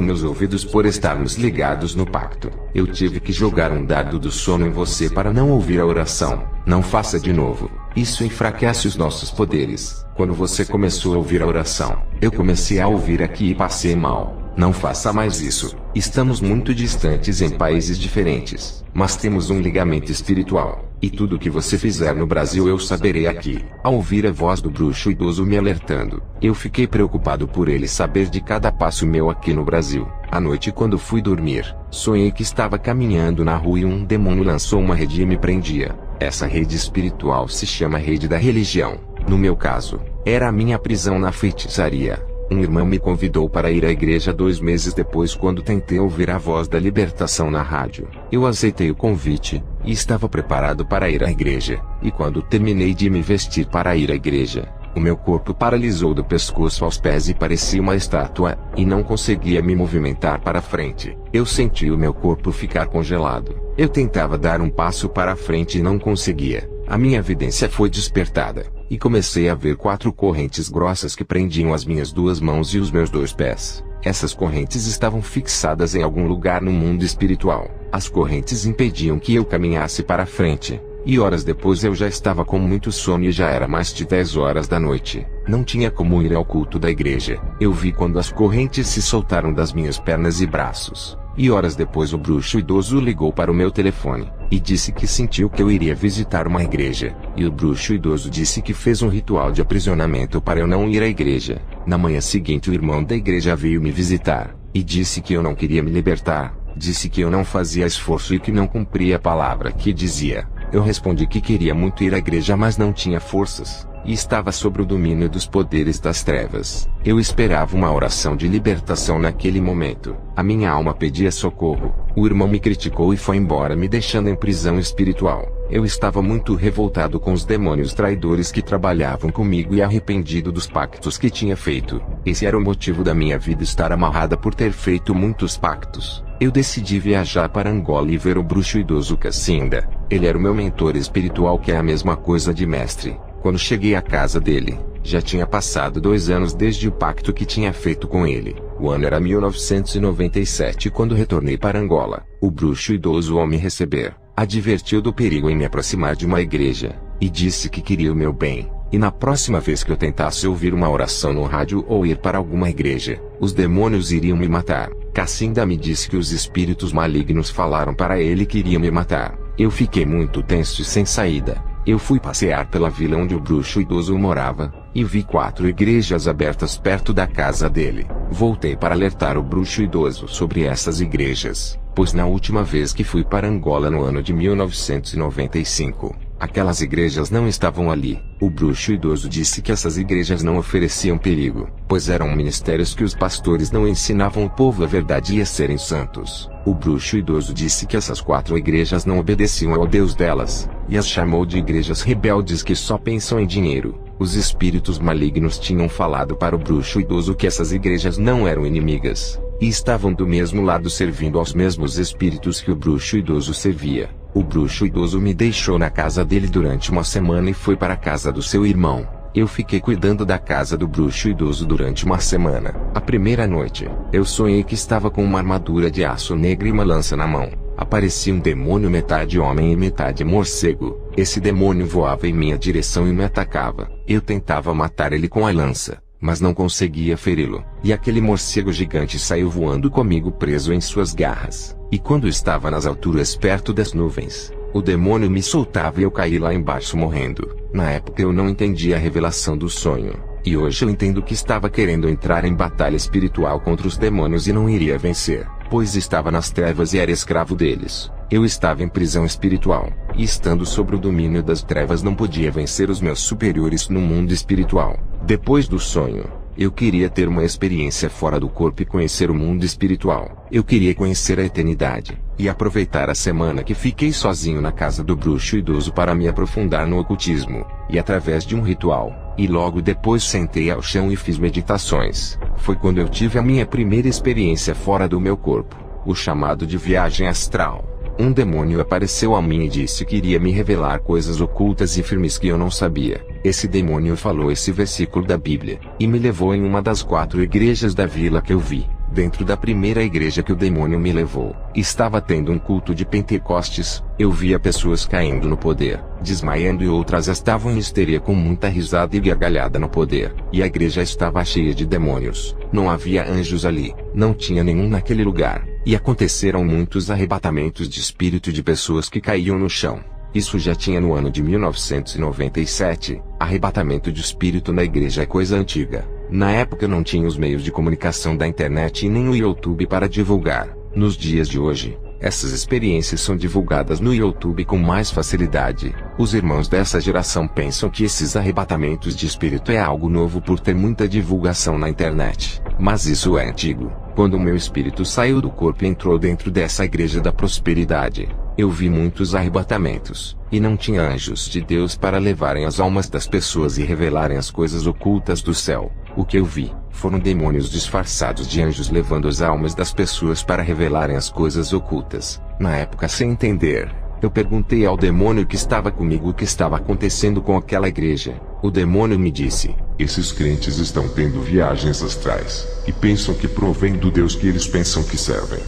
meus ouvidos por estarmos ligados no pacto. Eu tive que jogar um dardo do sono em você para não ouvir a oração. Não faça de novo. Isso enfraquece os nossos poderes. Quando você começou a ouvir a oração, eu comecei a ouvir aqui e passei mal. Não faça mais isso. Estamos muito distantes em países diferentes, mas temos um ligamento espiritual. E tudo que você fizer no Brasil eu saberei aqui. Ao ouvir a voz do bruxo idoso me alertando, eu fiquei preocupado por ele saber de cada passo meu aqui no Brasil. À noite, quando fui dormir, sonhei que estava caminhando na rua e um demônio lançou uma rede e me prendia. Essa rede espiritual se chama rede da religião. No meu caso, era a minha prisão na feitiçaria. Um irmão me convidou para ir à igreja 2 meses depois, quando tentei ouvir a voz da libertação na rádio. Eu aceitei o convite, e estava preparado para ir à igreja. E quando terminei de me vestir para ir à igreja, o meu corpo paralisou do pescoço aos pés e parecia uma estátua, e não conseguia me movimentar para frente. Eu senti o meu corpo ficar congelado. Eu tentava dar um passo para frente e não conseguia. A minha vidência foi despertada, e comecei a ver 4 correntes grossas que prendiam as minhas 2 mãos e os meus 2 pés. Essas correntes estavam fixadas em algum lugar no mundo espiritual. As correntes impediam que eu caminhasse para frente. E horas depois eu já estava com muito sono e já era mais de 10 horas da noite. Não tinha como ir ao culto da igreja. Eu vi quando as correntes se soltaram das minhas pernas e braços. E horas depois o bruxo idoso ligou para o meu telefone, e disse que sentiu que eu iria visitar uma igreja. E o bruxo idoso disse que fez um ritual de aprisionamento para eu não ir à igreja. Na manhã seguinte o irmão da igreja veio me visitar, e disse que eu não queria me libertar. Disse que eu não fazia esforço e que não cumpria a palavra que dizia. Eu respondi que queria muito ir à igreja, mas não tinha forças, e estava sob o domínio dos poderes das trevas. Eu esperava uma oração de libertação naquele momento. A minha alma pedia socorro. O irmão me criticou e foi embora, me deixando em prisão espiritual. Eu estava muito revoltado com os demônios traidores que trabalhavam comigo e arrependido dos pactos que tinha feito. Esse era o motivo da minha vida estar amarrada por ter feito muitos pactos. Eu decidi viajar para Angola e ver o bruxo idoso Cassinda. Ele era o meu mentor espiritual, que é a mesma coisa de mestre. Quando cheguei à casa dele, já tinha passado 2 anos desde o pacto que tinha feito com ele. O ano era 1997 quando retornei para Angola. O bruxo idoso, ao me receber, advertiu do perigo em me aproximar de uma igreja, e disse que queria o meu bem. E na próxima vez que eu tentasse ouvir uma oração no rádio ou ir para alguma igreja, os demônios iriam me matar. Cassinda me disse que os espíritos malignos falaram para ele que iriam me matar. Eu fiquei muito tenso e sem saída. Eu fui passear pela vila onde o bruxo idoso morava, e vi 4 igrejas abertas perto da casa dele. Voltei para alertar o bruxo idoso sobre essas igrejas, pois na última vez que fui para Angola no ano de 1995, aquelas igrejas não estavam ali. O bruxo idoso disse que essas igrejas não ofereciam perigo, pois eram ministérios que os pastores não ensinavam o povo a verdade e a serem santos. O bruxo idoso disse que essas 4 igrejas não obedeciam ao Deus delas, e as chamou de igrejas rebeldes que só pensam em dinheiro. Os espíritos malignos tinham falado para o bruxo idoso que essas igrejas não eram inimigas, e estavam do mesmo lado servindo aos mesmos espíritos que o bruxo idoso servia. O bruxo idoso me deixou na casa dele durante uma semana e foi para a casa do seu irmão. Eu fiquei cuidando da casa do bruxo idoso durante uma semana. A primeira noite, eu sonhei que estava com uma armadura de aço negro e uma lança na mão. Aparecia um demônio metade homem e metade morcego. Esse demônio voava em minha direção e me atacava. Eu tentava matar ele com a lança, mas não conseguia feri-lo. E aquele morcego gigante saiu voando comigo preso em suas garras. E quando estava nas alturas perto das nuvens, o demônio me soltava e eu caí lá embaixo morrendo. Na época eu não entendi a revelação do sonho, e hoje eu entendo que estava querendo entrar em batalha espiritual contra os demônios e não iria vencer, pois estava nas trevas e era escravo deles. Eu estava em prisão espiritual, e estando sob o domínio das trevas não podia vencer os meus superiores no mundo espiritual. Depois do sonho, eu queria ter uma experiência fora do corpo e conhecer o mundo espiritual. Eu queria conhecer a eternidade, e aproveitar a semana que fiquei sozinho na casa do bruxo idoso para me aprofundar no ocultismo, e através de um ritual, e logo depois sentei ao chão e fiz meditações. Foi quando eu tive a minha primeira experiência fora do meu corpo, o chamado de viagem astral. um demônio apareceu a mim e disse que iria me revelar coisas ocultas e firmes que eu não sabia. Esse demônio falou esse versículo da Bíblia, e me levou em uma das 4 igrejas da vila que eu vi. Dentro da primeira igreja que o demônio me levou, estava tendo um culto de Pentecostes. Eu via pessoas caindo no poder, desmaiando, e outras estavam em histeria com muita risada e gargalhada no poder. E a igreja estava cheia de demônios. Não havia anjos ali, não tinha nenhum naquele lugar. E aconteceram muitos arrebatamentos de espírito de pessoas que caíam no chão. Isso já tinha no ano de 1997. Arrebatamento de espírito na igreja é coisa antiga. Na época não tinha os meios de comunicação da internet e nem o YouTube para divulgar. Nos dias de hoje, essas experiências são divulgadas no YouTube com mais facilidade. Os irmãos dessa geração pensam que esses arrebatamentos de espírito é algo novo por ter muita divulgação na internet. Mas isso é antigo. Quando o meu espírito saiu do corpo e entrou dentro dessa igreja da prosperidade, eu vi muitos arrebatamentos, e não tinha anjos de Deus para levarem as almas das pessoas e revelarem as coisas ocultas do céu. O que eu vi foram demônios disfarçados de anjos levando as almas das pessoas para revelarem as coisas ocultas. Na época, sem entender, eu perguntei ao demônio que estava comigo o que estava acontecendo com aquela igreja. O demônio me disse: esses crentes estão tendo viagens astrais, e pensam que provém do Deus que eles pensam que servem.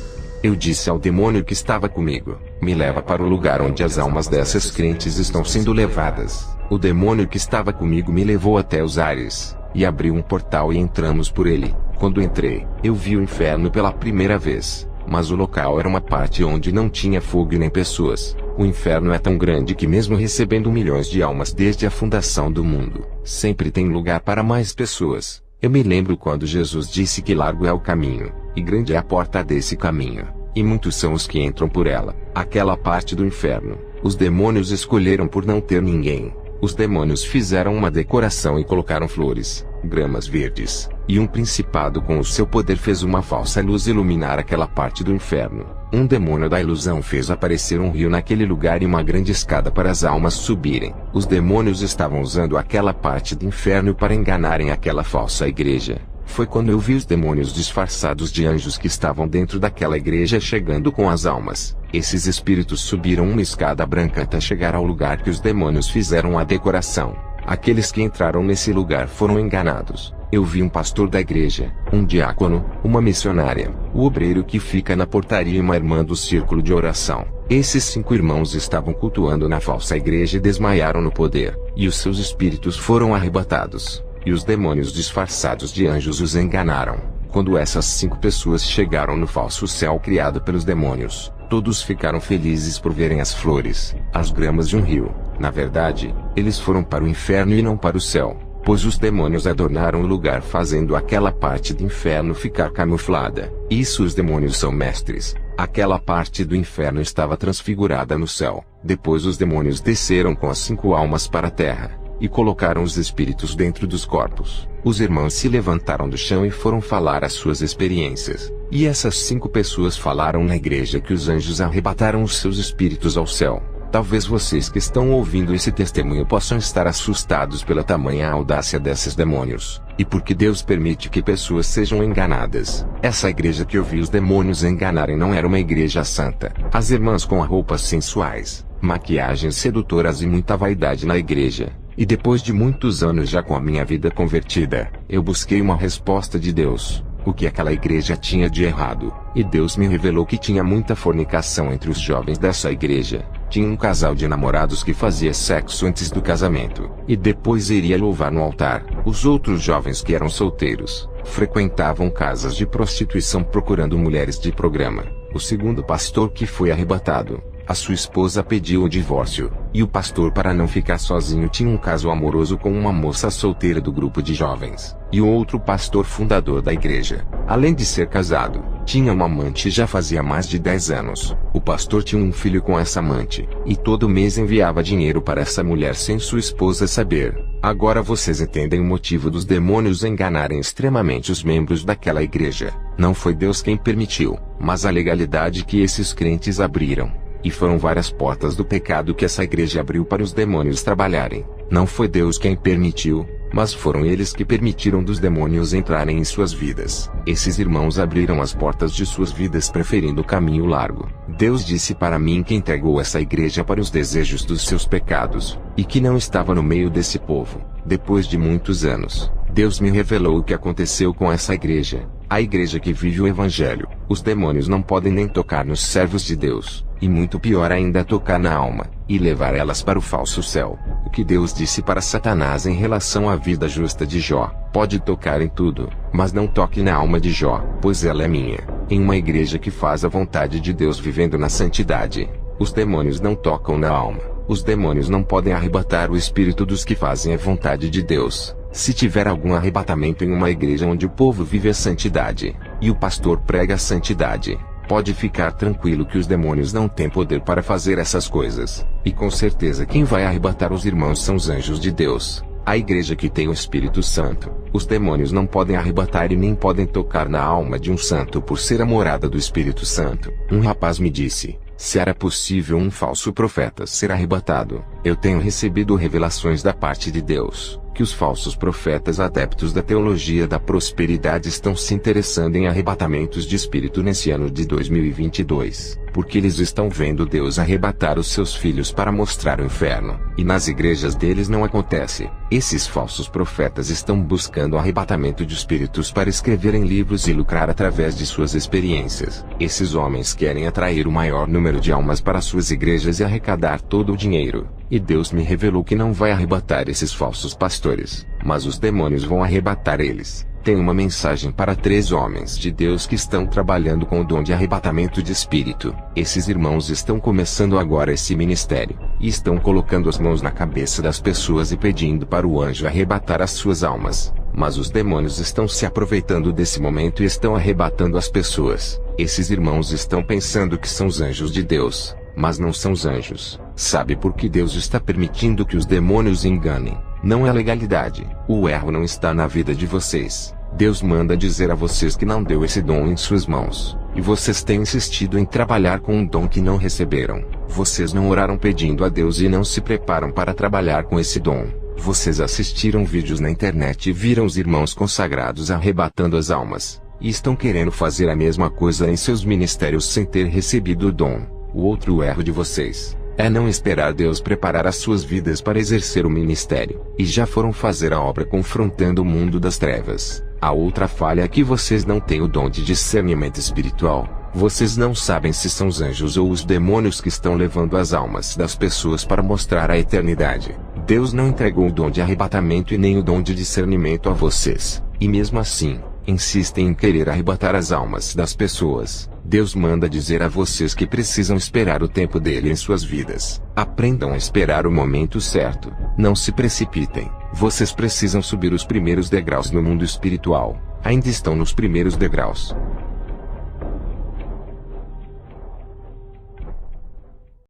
Eu disse ao demônio que estava comigo: me leva para o lugar onde as almas dessas crentes estão sendo levadas. O demônio que estava comigo me levou até os ares, e abriu um portal e entramos por ele. Quando entrei, eu vi o inferno pela primeira vez, mas o local era uma parte onde não tinha fogo e nem pessoas. O inferno é tão grande que mesmo recebendo milhões de almas desde a fundação do mundo, sempre tem lugar para mais pessoas. Eu me lembro quando Jesus disse que largo é o caminho, e grande é a porta desse caminho, e muitos são os que entram por ela. Aquela parte do inferno, os demônios escolheram por não ter ninguém. Os demônios fizeram uma decoração e colocaram flores, gramas verdes, e um principado com o seu poder fez uma falsa luz iluminar aquela parte do inferno. Um demônio da ilusão fez aparecer um rio naquele lugar e uma grande escada para as almas subirem. Os demônios estavam usando aquela parte do inferno para enganarem aquela falsa igreja. Foi quando eu vi os demônios disfarçados de anjos que estavam dentro daquela igreja chegando com as almas. Esses espíritos subiram uma escada branca até chegar ao lugar que os demônios fizeram a decoração. Aqueles que entraram nesse lugar foram enganados. Eu vi um pastor da igreja, um diácono, uma missionária, o obreiro que fica na portaria e uma irmã do círculo de oração. Esses 5 irmãos estavam cultuando na falsa igreja e desmaiaram no poder, e os seus espíritos foram arrebatados. E os demônios disfarçados de anjos os enganaram. Quando essas 5 pessoas chegaram no falso céu criado pelos demônios, todos ficaram felizes por verem as flores, as gramas de um rio. Na verdade, eles foram para o inferno e não para o céu, pois os demônios adornaram o lugar fazendo aquela parte do inferno ficar camuflada. Isso os demônios são mestres. Aquela parte do inferno estava transfigurada no céu. Depois os demônios desceram com as 5 almas para a terra e colocaram os espíritos dentro dos corpos. Os irmãos se levantaram do chão e foram falar as suas experiências. E essas 5 pessoas falaram na igreja que os anjos arrebataram os seus espíritos ao céu. Talvez vocês que estão ouvindo esse testemunho possam estar assustados pela tamanha audácia desses demônios, e porque Deus permite que pessoas sejam enganadas. Essa igreja que eu vi os demônios enganarem não era uma igreja santa. As irmãs com roupas sensuais, maquiagens sedutoras e muita vaidade na igreja. E depois de muitos anos já com a minha vida convertida, eu busquei uma resposta de Deus. O que aquela igreja tinha de errado? E Deus me revelou que tinha muita fornicação entre os jovens dessa igreja. Tinha um casal de namorados que fazia sexo antes do casamento, e depois iria louvar no altar. Os outros jovens que eram solteiros, frequentavam casas de prostituição procurando mulheres de programa. O segundo pastor que foi arrebatado, a sua esposa pediu o divórcio, e o pastor, para não ficar sozinho, tinha um caso amoroso com uma moça solteira do grupo de jovens. E o outro pastor fundador da igreja, além de ser casado, tinha uma amante já fazia mais de 10 anos. O pastor tinha um filho com essa amante, e todo mês enviava dinheiro para essa mulher sem sua esposa saber. Agora vocês entendem o motivo dos demônios enganarem extremamente os membros daquela igreja. Não foi Deus quem permitiu, mas a legalidade que esses crentes abriram. E foram várias portas do pecado que essa igreja abriu para os demônios trabalharem. Não foi Deus quem permitiu, mas foram eles que permitiram dos demônios entrarem em suas vidas. Esses irmãos abriram as portas de suas vidas preferindo o caminho largo. Deus disse para mim que entregou essa igreja para os desejos dos seus pecados, e que não estava no meio desse povo. Depois de muitos anos, Deus me revelou o que aconteceu com essa igreja, a igreja que vive o Evangelho. Os demônios não podem nem tocar nos servos de Deus, e muito pior ainda tocar na alma, e levar elas para o falso céu. O que Deus disse para Satanás em relação à vida justa de Jó: pode tocar em tudo, mas não toque na alma de Jó, pois ela é minha. Em uma igreja que faz a vontade de Deus vivendo na santidade, os demônios não tocam na alma. Os demônios não podem arrebatar o espírito dos que fazem a vontade de Deus. Se tiver algum arrebatamento em uma igreja onde o povo vive a santidade, e o pastor prega a santidade, pode ficar tranquilo que os demônios não têm poder para fazer essas coisas. E com certeza quem vai arrebatar os irmãos são os anjos de Deus, a igreja que tem o Espírito Santo. Os demônios não podem arrebatar e nem podem tocar na alma de um santo por ser a morada do Espírito Santo. Um rapaz me disse: se era possível um falso profeta ser arrebatado. Eu tenho recebido revelações da parte de Deus, que os falsos profetas adeptos da teologia da prosperidade estão se interessando em arrebatamentos de espírito nesse ano de 2022, porque eles estão vendo Deus arrebatar os seus filhos para mostrar o inferno, e nas igrejas deles não acontece. Esses falsos profetas estão buscando o arrebatamento de espíritos para escreverem livros e lucrar através de suas experiências. Esses homens querem atrair o maior número de almas para suas igrejas e arrecadar todo o dinheiro. E Deus me revelou que não vai arrebatar esses falsos pastores, mas os demônios vão arrebatar eles. Tenho uma mensagem para 3 homens de Deus que estão trabalhando com o dom de arrebatamento de espírito. Esses irmãos estão começando agora esse ministério, e estão colocando as mãos na cabeça das pessoas e pedindo para o anjo arrebatar as suas almas. Mas os demônios estão se aproveitando desse momento e estão arrebatando as pessoas. Esses irmãos estão pensando que são os anjos de Deus, mas não são os anjos. Sabe por que Deus está permitindo que os demônios enganem? Não é legalidade. O erro não está na vida de vocês. Deus manda dizer a vocês que não deu esse dom em suas mãos, e vocês têm insistido em trabalhar com um dom que não receberam. Vocês não oraram pedindo a Deus e não se preparam para trabalhar com esse dom. Vocês assistiram vídeos na internet e viram os irmãos consagrados arrebatando as almas, e estão querendo fazer a mesma coisa em seus ministérios sem ter recebido o dom. O outro erro de vocês é não esperar Deus preparar as suas vidas para exercer o ministério, e já foram fazer a obra confrontando o mundo das trevas. A outra falha é que vocês não têm o dom de discernimento espiritual. Vocês não sabem se são os anjos ou os demônios que estão levando as almas das pessoas para mostrar a eternidade. Deus não entregou o dom de arrebatamento e nem o dom de discernimento a vocês, e mesmo assim, insistem em querer arrebatar as almas das pessoas. Deus manda dizer a vocês que precisam esperar o tempo dele em suas vidas. Aprendam a esperar o momento certo. Não se precipitem. Vocês precisam subir os primeiros degraus no mundo espiritual. Ainda estão nos primeiros degraus.